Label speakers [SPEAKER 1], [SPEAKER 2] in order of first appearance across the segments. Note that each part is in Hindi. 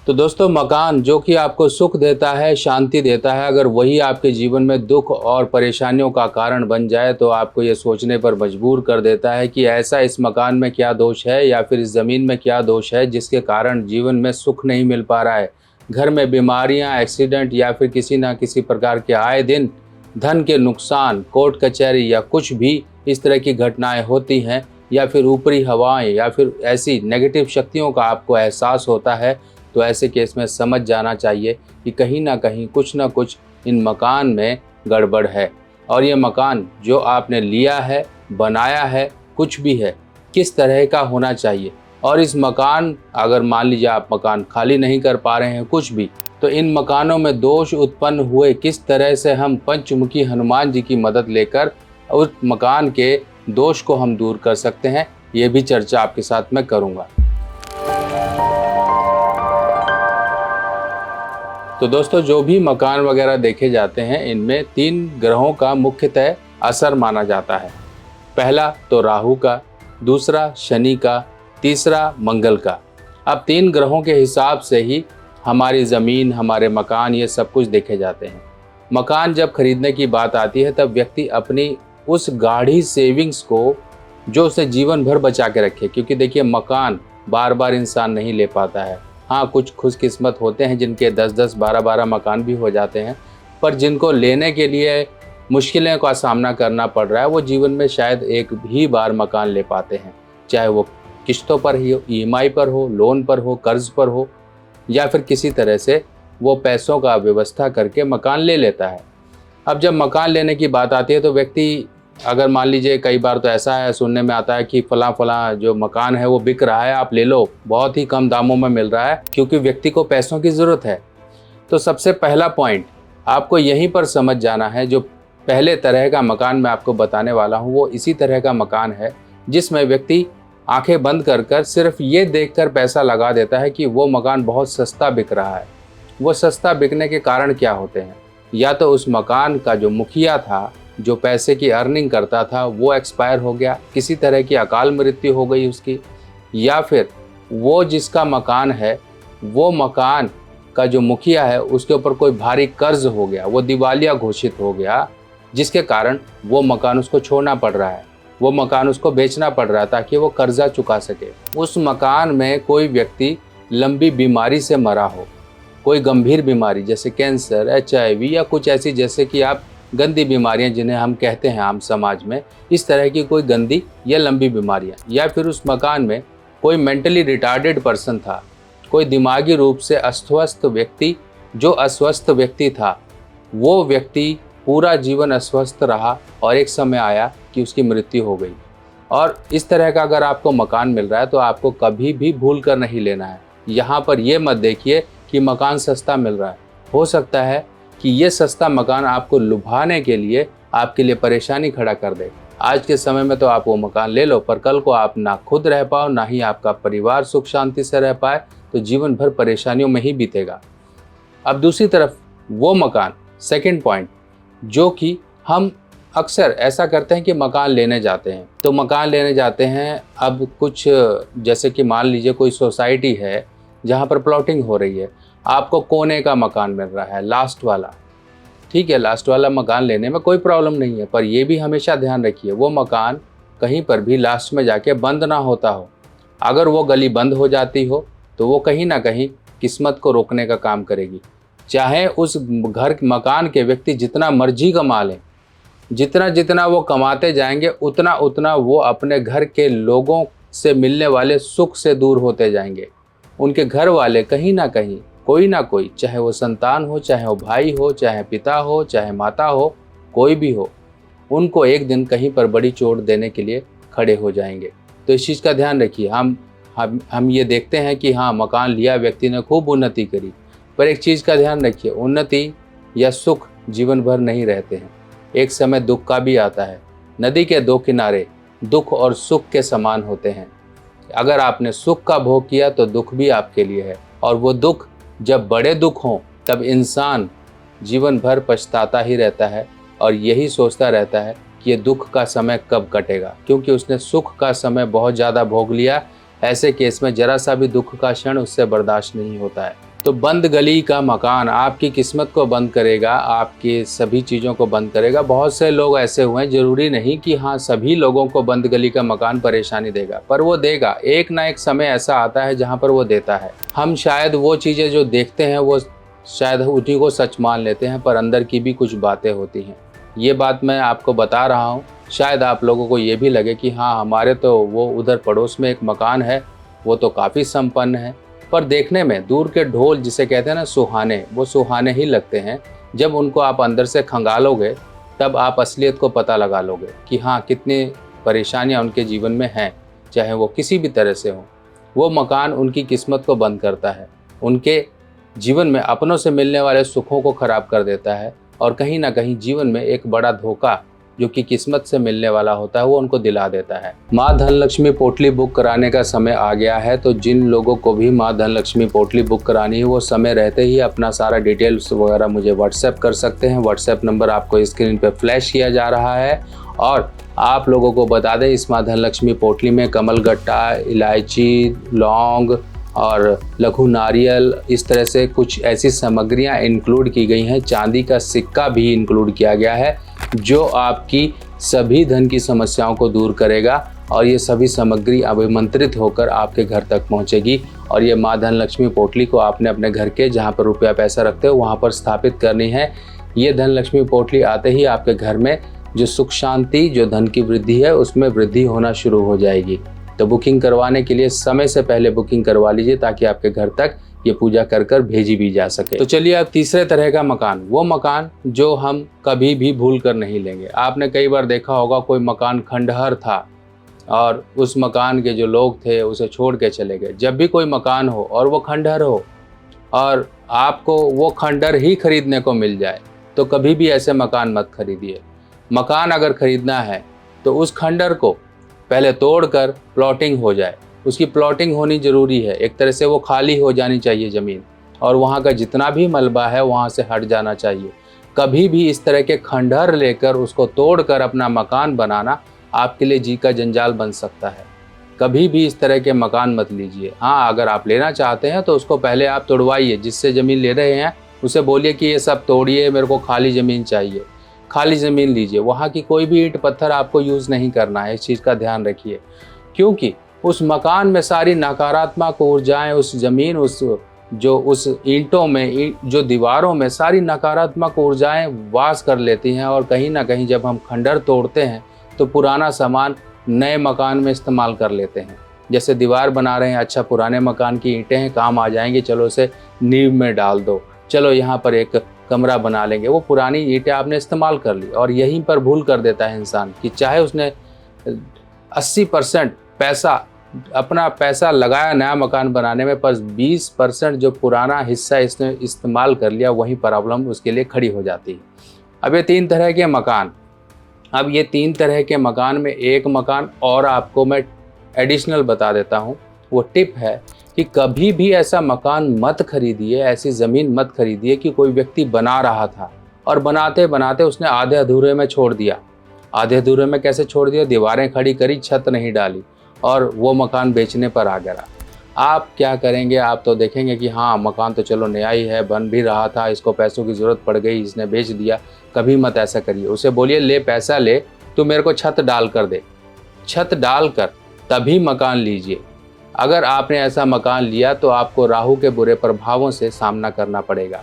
[SPEAKER 1] तो दोस्तों, मकान जो कि आपको सुख देता है, शांति देता है, अगर वही आपके जीवन में दुख और परेशानियों का कारण बन जाए तो आपको ये सोचने पर मजबूर कर देता है कि ऐसा इस मकान में क्या दोष है या फिर इस ज़मीन में क्या दोष है जिसके कारण जीवन में सुख नहीं मिल पा रहा है। घर में बीमारियां, एक्सीडेंट या फिर किसी ना किसी प्रकार के आए दिन धन के नुकसान, कोर्ट कचहरी या कुछ भी इस तरह की घटनाएं होती हैं, या फिर ऊपरी हवाएं या फिर ऐसी नेगेटिव शक्तियों का आपको एहसास होता है, तो ऐसे केस में समझ जाना चाहिए कि कहीं ना कहीं कुछ ना कुछ इन मकान में गड़बड़ है। और ये मकान जो आपने लिया है, बनाया है, कुछ भी है, किस तरह का होना चाहिए। और इस मकान, अगर मान लीजिए आप मकान खाली नहीं कर पा रहे हैं कुछ भी, तो इन मकानों में दोष उत्पन्न हुए किस तरह से हम पंचमुखी हनुमान जी की मदद लेकर उस मकान के दोष को हम दूर कर सकते हैं, ये भी चर्चा आपके साथ मैं करूँगा। तो दोस्तों, जो भी मकान वगैरह देखे जाते हैं इनमें 3 ग्रहों का मुख्यतः असर माना जाता है। पहला तो राहु का, दूसरा शनि का, तीसरा मंगल का। अब 3 ग्रहों के हिसाब से ही हमारी ज़मीन, हमारे मकान, ये सब कुछ देखे जाते हैं। मकान जब खरीदने की बात आती है तब व्यक्ति अपनी उस गाढ़ी सेविंग्स को, जो उसे जीवन भर बचा के रखे, क्योंकि देखिए मकान बार बार इंसान नहीं ले पाता है। हाँ, कुछ खुशकिस्मत होते हैं जिनके 10-10, 12-12 मकान भी हो जाते हैं, पर जिनको लेने के लिए मुश्किलों का सामना करना पड़ रहा है वो जीवन में शायद एक ही बार मकान ले पाते हैं, चाहे वो किस्तों पर ही हो, EMI पर हो, लोन पर हो, कर्ज पर हो, या फिर किसी तरह से वो पैसों का व्यवस्था करके मकान ले लेता है। अब जब मकान लेने की बात आती है तो व्यक्ति, अगर मान लीजिए कई बार तो ऐसा है, सुनने में आता है कि फला जो मकान है वो बिक रहा है, आप ले लो, बहुत ही कम दामों में मिल रहा है, क्योंकि व्यक्ति को पैसों की ज़रूरत है। तो सबसे पहला पॉइंट आपको यहीं पर समझ जाना है। जो पहले तरह का मकान मैं आपको बताने वाला हूँ वो इसी तरह का मकान है जिसमें व्यक्ति आंखें बंद कर कर सिर्फ ये देखकर पैसा लगा देता है कि वो मकान बहुत सस्ता बिक रहा है। वो सस्ता बिकने के कारण क्या होते हैं? या तो उस मकान का जो मुखिया था, जो पैसे की अर्निंग करता था, वो एक्सपायर हो गया, किसी तरह की अकाल मृत्यु हो गई उसकी, या फिर वो जिसका मकान है वो मकान का जो मुखिया है उसके ऊपर कोई भारी कर्ज हो गया, वो दिवालिया घोषित हो गया, जिसके कारण वो मकान उसको छोड़ना पड़ रहा है, वो मकान उसको बेचना पड़ रहा है ताकि वो कर्जा चुका सके। उस मकान में कोई व्यक्ति लंबी बीमारी से मरा हो, कोई गंभीर बीमारी जैसे कैंसर, HIV या कुछ ऐसी, जैसे कि आप गंदी बीमारियां जिन्हें हम कहते हैं आम समाज में, इस तरह की कोई गंदी या लंबी बीमारियां, या फिर उस मकान में कोई मेंटली रिटार्डेड पर्सन था, कोई दिमागी रूप से अस्वस्थ व्यक्ति, जो अस्वस्थ व्यक्ति था वो व्यक्ति पूरा जीवन अस्वस्थ रहा और एक समय आया कि उसकी मृत्यु हो गई। और इस तरह का अगर आपको मकान मिल रहा है तो आपको कभी भी भूल कर नहीं लेना है। यहाँ पर ये मत देखिए कि मकान सस्ता मिल रहा है। हो सकता है कि ये सस्ता मकान आपको लुभाने के लिए आपके लिए परेशानी खड़ा कर दे। आज के समय में तो आप वो मकान ले लो, पर कल को आप ना खुद रह पाओ, ना ही आपका परिवार सुख शांति से रह पाए, तो जीवन भर परेशानियों में ही बीतेगा। अब दूसरी तरफ वो मकान, सेकंड पॉइंट, जो कि हम अक्सर ऐसा करते हैं कि मकान लेने जाते हैं, तो मकान लेने जाते हैं। अब कुछ जैसे कि मान लीजिए कोई सोसाइटी है जहाँ पर प्लॉटिंग हो रही है, आपको कोने का मकान मिल रहा है, लास्ट वाला, ठीक है, लास्ट वाला मकान लेने में कोई प्रॉब्लम नहीं है, पर यह भी हमेशा ध्यान रखिए वो मकान कहीं पर भी लास्ट में जाके बंद ना होता हो। अगर वो गली बंद हो जाती हो तो वो कहीं ना कहीं किस्मत को रोकने का काम करेगी। चाहे उस घर मकान के व्यक्ति जितना मर्जी कमा लें, जितना जितना वो कमाते जाएंगे उतना उतना वो अपने घर के लोगों से मिलने वाले सुख से दूर होते जाएंगे। उनके घर वाले कहीं ना कहीं, कोई ना कोई, चाहे वो संतान हो, चाहे वो भाई हो, चाहे पिता हो, चाहे माता हो, कोई भी हो, उनको एक दिन कहीं पर बड़ी चोट देने के लिए खड़े हो जाएंगे। तो इस चीज़ का ध्यान रखिए। हम ये देखते हैं कि हाँ, मकान लिया, व्यक्ति ने खूब उन्नति करी, पर एक चीज़ का ध्यान रखिए, उन्नति या सुख जीवन भर नहीं रहते हैं, एक समय दुख का भी आता है। नदी के 2 किनारे दुख और सुख के समान होते हैं। अगर आपने सुख का भोग किया तो दुख भी आपके लिए है, और वो दुख जब बड़े दुख हों तब इंसान जीवन भर पछताता ही रहता है और यही सोचता रहता है कि ये दुख का समय कब कटेगा, क्योंकि उसने सुख का समय बहुत ज़्यादा भोग लिया। ऐसे केस में जरा सा भी दुख का क्षण उससे बर्दाश्त नहीं होता है। तो बंद गली का मकान आपकी किस्मत को बंद करेगा, आपकी सभी चीज़ों को बंद करेगा। बहुत से लोग ऐसे हुए हैं, ज़रूरी नहीं कि हाँ सभी लोगों को बंद गली का मकान परेशानी देगा, पर वो देगा। एक ना एक समय ऐसा आता है जहाँ पर वो देता है। हम शायद वो चीज़ें जो देखते हैं वो शायद उन्हीं को सच मान लेते हैं, पर अंदर की भी कुछ बातें होती हैं। ये बात मैं आपको बता रहा हूँ, शायद आप लोगों को ये भी लगे कि हाँ हमारे तो वो उधर पड़ोस में एक मकान है, वो तो काफ़ी संपन्न है, पर देखने में दूर के ढोल जिसे कहते हैं ना सुहाने, वो सुहाने ही लगते हैं। जब उनको आप अंदर से खंगालोगे तब आप असलियत को पता लगा लोगे कि हाँ कितनी परेशानियाँ उनके जीवन में हैं, चाहे वो किसी भी तरह से हो। वो मकान उनकी किस्मत को बंद करता है, उनके जीवन में अपनों से मिलने वाले सुखों को खराब कर देता है, और कहीं ना कहीं जीवन में एक बड़ा धोखा जो कि किस्मत से मिलने वाला होता है वो उनको दिला देता है। माँ धनलक्ष्मी पोटली बुक कराने का समय आ गया है, तो जिन लोगों को भी माँ धनलक्ष्मी पोटली बुक करानी है वो समय रहते ही अपना सारा डिटेल्स वगैरह मुझे व्हाट्सएप कर सकते हैं। व्हाट्सएप नंबर आपको स्क्रीन पे फ्लैश किया जा रहा है। और आप लोगों को बता दें, इस माँ धनलक्ष्मी पोटली में कमलगट्टा, इलायची, लौंग और लघु नारियल, इस तरह से कुछ ऐसी सामग्रियां इंक्लूड की गई हैं। चांदी का सिक्का भी इंक्लूड किया गया है जो आपकी सभी धन की समस्याओं को दूर करेगा, और ये सभी सामग्री अभिमंत्रित होकर आपके घर तक पहुंचेगी। और ये माँ धनलक्ष्मी पोटली को आपने अपने घर के जहां पर रुपया पैसा रखते हो वहां पर स्थापित करनी है। ये धनलक्ष्मी पोटली आते ही आपके घर में जो सुख शांति, जो धन की वृद्धि है उसमें वृद्धि होना शुरू हो जाएगी। तो बुकिंग करवाने के लिए समय से पहले बुकिंग करवा लीजिए ताकि आपके घर तक ये पूजा कर कर भेजी भी जा सके। तो चलिए अब तीसरे तरह का मकान, वो मकान जो हम कभी भी भूल कर नहीं लेंगे। आपने कई बार देखा होगा कोई मकान खंडहर था और उस मकान के जो लोग थे उसे छोड़ के चले गए। जब भी कोई मकान हो और वो खंडहर हो और आपको वो खंडहर ही खरीदने को मिल जाए तो कभी भी ऐसे मकान मत खरीदिए। मकान अगर खरीदना है तो उस खंडहर को पहले तोड़कर प्लॉटिंग हो जाए, उसकी प्लॉटिंग होनी ज़रूरी है। एक तरह से वो खाली हो जानी चाहिए ज़मीन, और वहाँ का जितना भी मलबा है वहाँ से हट जाना चाहिए। कभी भी इस तरह के खंडहर लेकर उसको तोड़कर अपना मकान बनाना आपके लिए जी का जंजाल बन सकता है। कभी भी इस तरह के मकान मत लीजिए। हाँ, अगर आप लेना चाहते हैं तो उसको पहले आप तोड़वाइए। जिससे ज़मीन ले रहे हैं उसे बोलिए कि ये सब तोड़िए, मेरे को खाली ज़मीन चाहिए। खाली ज़मीन लीजिए, वहाँ की कोई भी ईंट पत्थर आपको यूज़ नहीं करना है, इस चीज़ का ध्यान रखिए। क्योंकि उस मकान में सारी नकारात्मक ऊर्जाएं, उस ज़मीन, उस ईंटों में, जो दीवारों में सारी नकारात्मक ऊर्जाएं वास कर लेती हैं। और कहीं ना कहीं जब हम खंडहर तोड़ते हैं तो पुराना सामान नए मकान में इस्तेमाल कर लेते हैं। जैसे दीवार बना रहे हैं, अच्छा पुराने मकान की ईंटें हैं, काम आ जाएंगी, चलो उसे नींव में डाल दो, चलो यहाँ पर एक कमरा बना लेंगे। वो पुरानी ईंटें आपने इस्तेमाल कर ली, और यहीं पर भूल कर देता है इंसान कि चाहे उसने 80% पैसा, अपना पैसा लगाया नया मकान बनाने में, पर 20% जो पुराना हिस्सा इसने इस्तेमाल कर लिया, वहीं प्रॉब्लम उसके लिए खड़ी हो जाती है। अब ये 3 तरह के मकान, अब ये 3 तरह के मकान में एक मकान और आपको मैं एडिशनल बता देता हूँ। वो टिप है कि कभी भी ऐसा मकान मत खरीदिए, ऐसी ज़मीन मत खरीदिए कि कोई व्यक्ति बना रहा था और बनाते बनाते उसने आधे अधूरे में छोड़ दिया। आधे अधूरे में कैसे छोड़ दिया? दीवारें खड़ी करी, छत नहीं डाली, और वो मकान बेचने पर आ गया। आप क्या करेंगे? आप तो देखेंगे कि हाँ मकान तो चलो नया ही है, बन भी रहा था, इसको पैसों की ज़रूरत पड़ गई, इसने बेच दिया। कभी मत ऐसा करिए। उसे बोलिए, ले पैसा ले, तू मेरे को छत डाल कर दे। छत डाल कर तभी मकान लीजिए। अगर आपने ऐसा मकान लिया तो आपको राहु के बुरे प्रभावों से सामना करना पड़ेगा।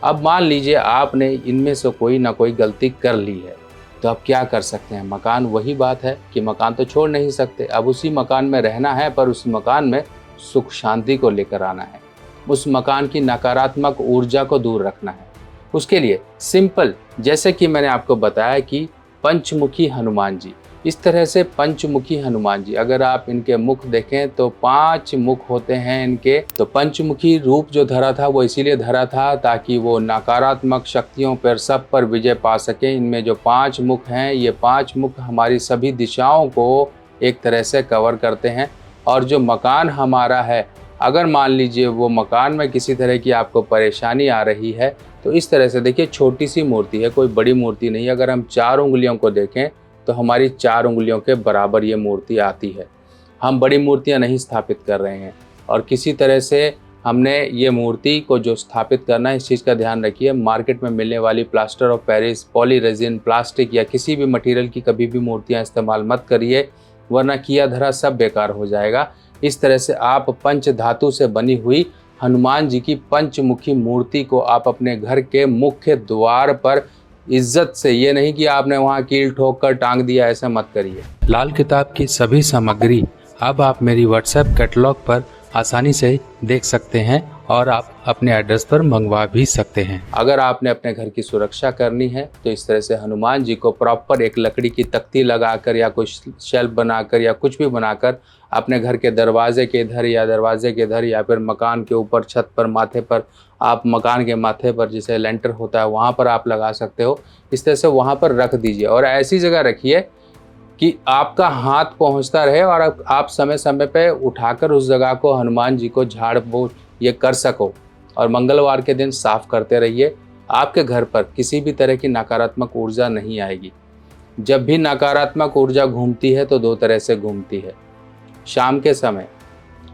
[SPEAKER 1] अब मान लीजिए आपने इनमें से कोई ना कोई गलती कर ली है, तो अब क्या कर सकते हैं? मकान, वही बात है कि मकान तो छोड़ नहीं सकते, अब उसी मकान में रहना है, पर उस मकान में सुख शांति को लेकर आना है। उस मकान की नकारात्मक ऊर्जा को दूर रखना है। उसके लिए सिंपल, जैसे कि मैंने आपको बताया कि पंचमुखी हनुमान जी, इस तरह से पंचमुखी हनुमान जी, अगर आप इनके मुख देखें तो 5 मुख होते हैं इनके। तो पंचमुखी रूप जो धरा था वो इसीलिए धरा था ताकि वो नकारात्मक शक्तियों पर, सब पर विजय पा सके। इनमें जो 5 मुख हैं, ये 5 मुख हमारी सभी दिशाओं को एक तरह से कवर करते हैं। और जो मकान हमारा है, अगर मान लीजिए वो मकान में किसी तरह की आपको परेशानी आ रही है, तो इस तरह से देखिए, छोटी सी मूर्ति है, कोई बड़ी मूर्ति नहीं। अगर हम 4 उंगलियों को देखें तो हमारी 4 उंगलियों के बराबर ये मूर्ति आती है। हम बड़ी मूर्तियां नहीं स्थापित कर रहे हैं, और किसी तरह से हमने ये मूर्ति को जो स्थापित करना है, इस चीज़ का ध्यान रखिए, मार्केट में मिलने वाली plaster of Paris, poly resin, plastic या किसी भी मटेरियल की कभी भी मूर्तियाँ इस्तेमाल मत करिए, वरना किया धरा सब बेकार हो जाएगा। इस तरह से आप पंच धातु से बनी हुई हनुमान जी की पंचमुखी मूर्ति को आप अपने घर के मुख्य द्वार पर इज्जत से, ये नहीं कि आपने वहाँ कील ठोक कर टांग दिया, ऐसा मत करिए। लाल किताब की सभी सामग्री अब आप मेरी व्हाट्सएप कैटलॉग पर आसानी से देख सकते हैं और आप अपने एड्रेस पर मंगवा भी सकते हैं। अगर आपने अपने घर की सुरक्षा करनी है तो इस तरह से हनुमान जी को प्रॉपर एक लकड़ी की तख्ती लगाकर या कोई शेल्फ बनाकर या कुछ भी बनाकर अपने घर के दरवाजे के इधर या दरवाजे के इधर या फिर मकान के ऊपर, छत पर, माथे पर, आप मकान के माथे पर जिसे लेंटर होता है वहाँ पर आप लगा सकते हो। इस तरह से वहाँ पर रख दीजिए और ऐसी जगह रखिए कि आपका हाथ पहुंचता रहे और आप समय समय पे उठाकर उस जगह को हनुमान जी को झाड़ पोंछ ये कर सको। और मंगलवार के दिन साफ करते रहिए। आपके घर पर किसी भी तरह की नकारात्मक ऊर्जा नहीं आएगी। जब भी नकारात्मक ऊर्जा घूमती है तो दो तरह से घूमती है। शाम के समय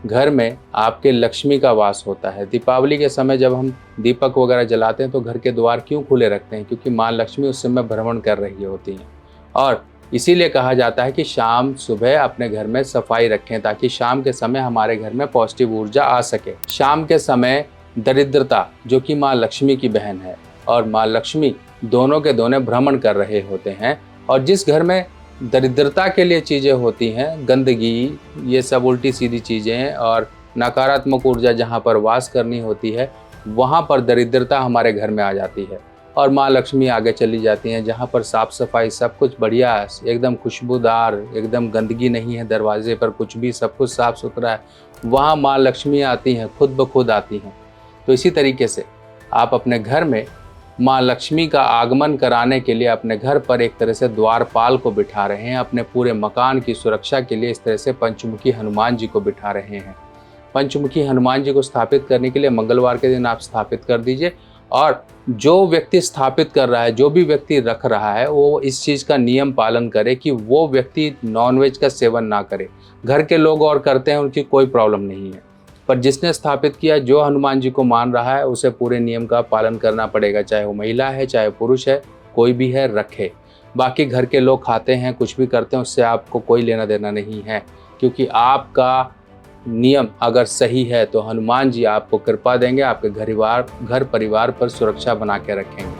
[SPEAKER 1] घर में आपके लक्ष्मी का वास होता है। दीपावली के समय जब हम दीपक वगैरह जलाते हैं तो घर के द्वार क्यों खुले रखते हैं? क्योंकि माँ लक्ष्मी उस समय भ्रमण कर रही होती हैं और इसीलिए कहा जाता है कि शाम सुबह अपने घर में सफाई रखें ताकि शाम के समय हमारे घर में पॉजिटिव ऊर्जा आ सके। शाम के समय दरिद्रता, जो कि माँ लक्ष्मी की बहन है, और माँ लक्ष्मी दोनों के दोनों भ्रमण कर रहे होते हैं और जिस घर में दरिद्रता के लिए चीज़ें होती हैं, गंदगी, ये सब उल्टी सीधी चीज़ें और नकारात्मक ऊर्जा जहाँ पर वास करनी होती है, वहाँ पर दरिद्रता हमारे घर में आ जाती है और माँ लक्ष्मी आगे चली जाती हैं। जहाँ पर साफ़ सफाई, सब कुछ बढ़िया है, एकदम खुशबूदार, एकदम गंदगी नहीं है, दरवाजे पर कुछ भी, सब कुछ साफ़ सुथरा है, वहाँ माँ लक्ष्मी आती हैं, खुद ब खुद आती हैं। तो इसी तरीके से आप अपने घर में माँ लक्ष्मी का आगमन कराने के लिए अपने घर पर एक तरह से द्वारपाल को बिठा रहे हैं। अपने पूरे मकान की सुरक्षा के लिए इस तरह से पंचमुखी हनुमान जी को बिठा रहे हैं। पंचमुखी हनुमान जी को स्थापित करने के लिए मंगलवार के दिन आप स्थापित कर दीजिए और जो व्यक्ति स्थापित कर रहा है, जो भी व्यक्ति रख रहा है, वो इस चीज़ का नियम पालन करे कि वो व्यक्ति नॉनवेज का सेवन ना करे। घर के लोग और करते हैं, उनकी कोई प्रॉब्लम नहीं है, पर जिसने स्थापित किया, जो हनुमान जी को मान रहा है, उसे पूरे नियम का पालन करना पड़ेगा। चाहे वो महिला है, चाहे पुरुष है, कोई भी है, रखे। बाकी घर के लोग खाते हैं, कुछ भी करते हैं, उससे आपको कोई लेना देना नहीं है, क्योंकि आपका नियम अगर सही है तो हनुमान जी आपको कृपा देंगे, आपके घर परिवार पर सुरक्षा बना के रखेंगे।